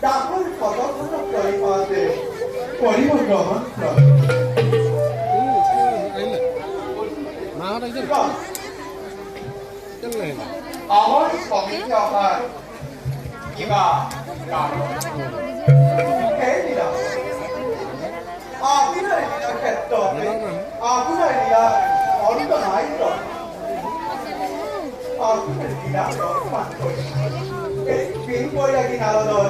ডাঙৰ পদক্ষেপ লৈ পাওঁতে কৰিব গ্ৰহণ আমাৰ সমিতি অহাৰ কিবা সেইদিনা আপোনাৰ ক্ষেত্ৰত আপোনাৰ অন্ত নাইত আপোনাৰ পিনপৰীয়াগী নাৰদৰ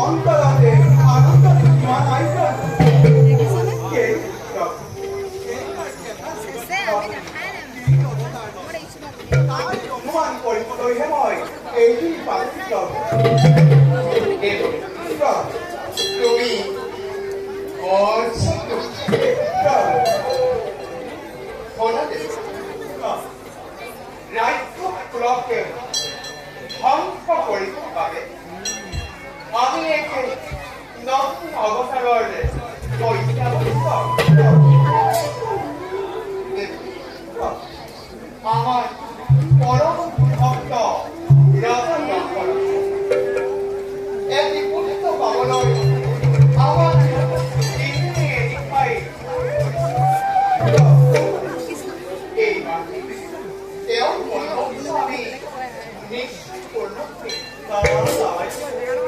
অন্তৰতে আনন্দ কিমান আইত অনুমান কৰিবলৈহে মই এইটো পাতিত তুমি ৰাজ্যকে ধ্বংস কৰিবৰ বাবে আমি একে নতুন অৱতাৰৰ আমাৰ পৰম ভক্ত এটি পুত্ৰ পাবলৈ আমাৰ তেওঁ আমি নিশ্চিত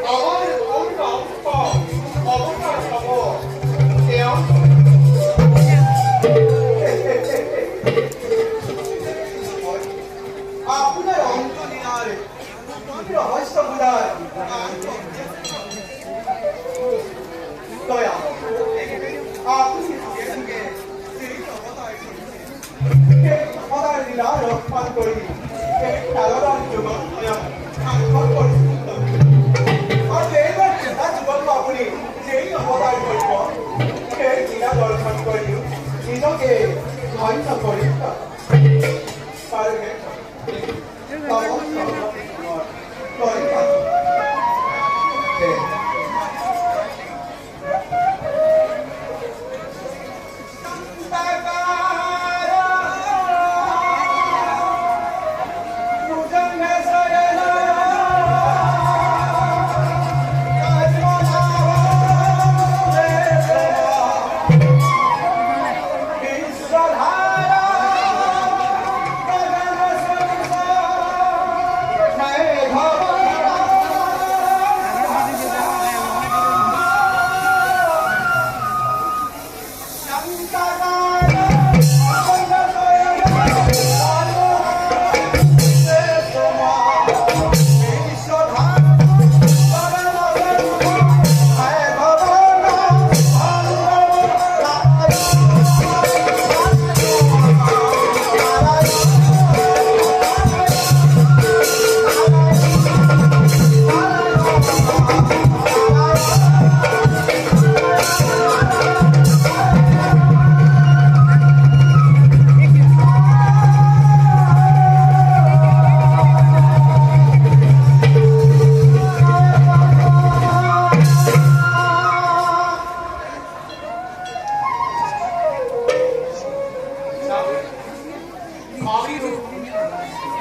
আমাৰ অৱতাৰ হ'ব তেওঁ আপোনাৰ অন্তলীনাৰ ৰহস্যবোধৰ দয়া আপুনি অৱতাৰ লীলা ৰক্ষণ কৰি নাৰদৰ যুগত সাংসদ পৰিস্থিত আৰু এইবাৰ চিন্তা যুগতো আপুনি যেই অৱতাৰ কৰিব সেই লীলা দৰ্শন কৰিও নিজকে ধন্য কৰি পাৰিবে